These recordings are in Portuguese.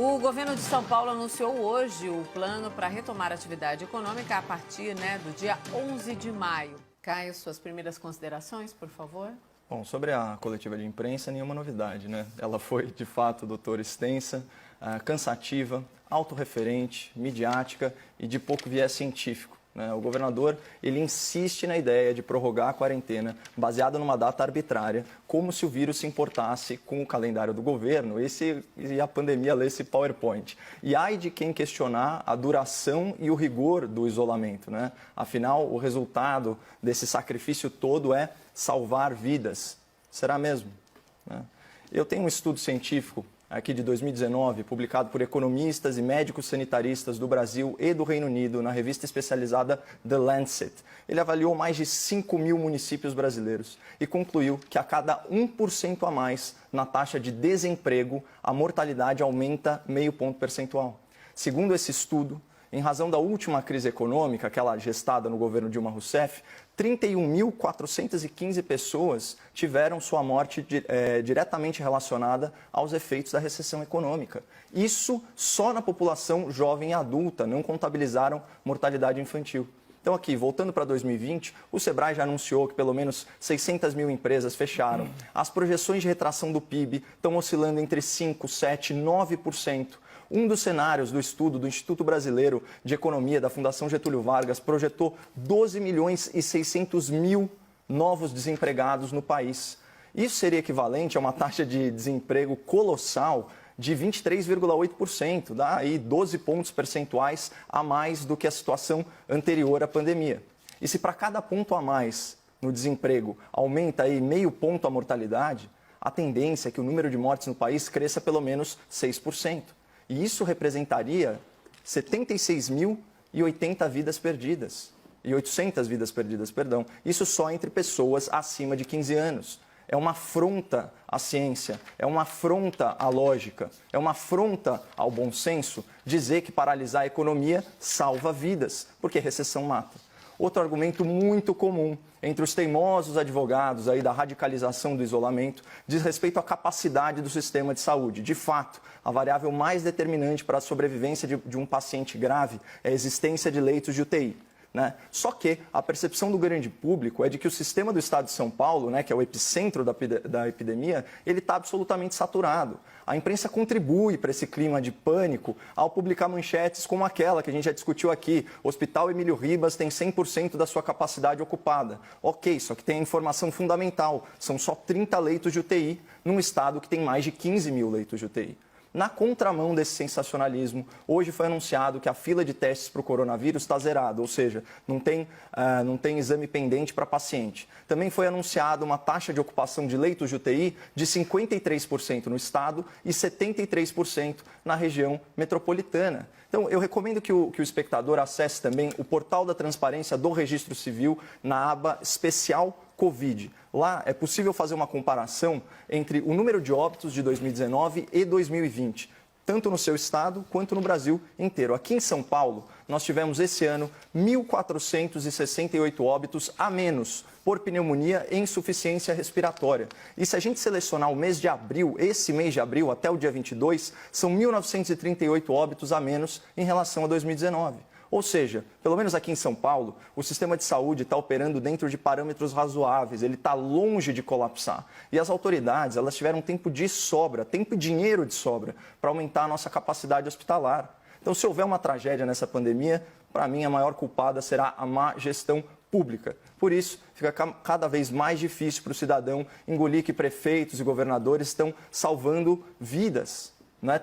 O governo de São Paulo anunciou hoje o plano para retomar a atividade econômica a partir do dia 11 de maio. Caio, suas primeiras considerações, por favor. Bom, sobre a coletiva de imprensa, nenhuma novidade, né? Ela foi, de fato, doutora, extensa, cansativa, autorreferente, midiática e de pouco viés científico. O governador, ele insiste na ideia de prorrogar a quarentena baseada numa data arbitrária, como se o vírus se importasse com o calendário do governo e a pandemia lesse PowerPoint. E ai de quem questionar a duração e o rigor do isolamento, né? Afinal, o resultado desse sacrifício todo é salvar vidas. Será mesmo? Eu tenho um estudo científico aqui de 2019, publicado por economistas e médicos sanitaristas do Brasil e do Reino Unido, na revista especializada The Lancet. Ele avaliou mais de 5 mil municípios brasileiros e concluiu que a cada 1% a mais na taxa de desemprego, a mortalidade aumenta meio ponto percentual. Segundo esse estudo, em razão da última crise econômica, aquela gestada no governo Dilma Rousseff, 31.415 pessoas tiveram sua morte diretamente relacionada aos efeitos da recessão econômica. Isso só na população jovem e adulta, não contabilizaram mortalidade infantil. Então aqui, voltando para 2020, o Sebrae já anunciou que pelo menos 600 mil empresas fecharam. As projeções de retração do PIB estão oscilando entre 5%, 7%, 9%. Um dos cenários do estudo do Instituto Brasileiro de Economia da Fundação Getúlio Vargas projetou 12 milhões e 600 mil novos desempregados no país. Isso seria equivalente a uma taxa de desemprego colossal de 23,8%, dá aí 12 pontos percentuais a mais do que a situação anterior à pandemia. E se para cada ponto a mais no desemprego aumenta aí meio ponto a mortalidade, a tendência é que o número de mortes no país cresça pelo menos 6%. E isso representaria 76.080 vidas perdidas. E 800 vidas perdidas, perdão. Isso só entre pessoas acima de 15 anos. É uma afronta à ciência, é uma afronta à lógica, é uma afronta ao bom senso dizer que paralisar a economia salva vidas, porque recessão mata. Outro argumento muito comum entre os teimosos advogados aí da radicalização do isolamento diz respeito à capacidade do sistema de saúde. De fato, a variável mais determinante para a sobrevivência de um paciente grave é a existência de leitos de UTI. Só que a percepção do grande público é de que o sistema do estado de São Paulo, que é o epicentro da epidemia, ele está absolutamente saturado. A imprensa contribui para esse clima de pânico ao publicar manchetes como aquela que a gente já discutiu aqui. O Hospital Emílio Ribas tem 100% da sua capacidade ocupada. Ok, só que tem a informação fundamental. São só 30 leitos de UTI num estado que tem mais de 15 mil leitos de UTI. Na contramão desse sensacionalismo, hoje foi anunciado que a fila de testes para o coronavírus está zerada, ou seja, não tem exame pendente para paciente. Também foi anunciada uma taxa de ocupação de leitos de UTI de 53% no estado e 73% na região metropolitana. Então, eu recomendo que o espectador acesse também o portal da transparência do Registro Civil na aba especial Covid. Lá é possível fazer uma comparação entre o número de óbitos de 2019 e 2020, tanto no seu estado quanto no Brasil inteiro. Aqui em São Paulo, nós tivemos esse ano 1.468 óbitos a menos por pneumonia e insuficiência respiratória. E se a gente selecionar o mês de abril, esse mês de abril até o dia 22, são 1.938 óbitos a menos em relação a 2019. Ou seja, pelo menos aqui em São Paulo, o sistema de saúde está operando dentro de parâmetros razoáveis, ele está longe de colapsar. E as autoridades, elas tiveram tempo de sobra, tempo e dinheiro de sobra, para aumentar a nossa capacidade hospitalar. Então, se houver uma tragédia nessa pandemia, para mim a maior culpada será a má gestão pública. Por isso, fica cada vez mais difícil para o cidadão engolir que prefeitos e governadores estão salvando vidas,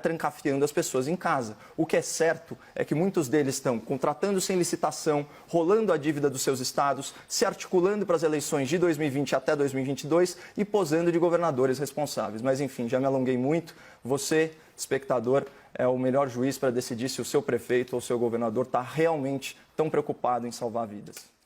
trancafiando as pessoas em casa. O que é certo é que muitos deles estão contratando sem licitação, rolando a dívida dos seus estados, se articulando para as eleições de 2020 até 2022 e posando de governadores responsáveis. Mas, enfim, já me alonguei muito. Você, espectador, é o melhor juiz para decidir se o seu prefeito ou o seu governador está realmente tão preocupado em salvar vidas.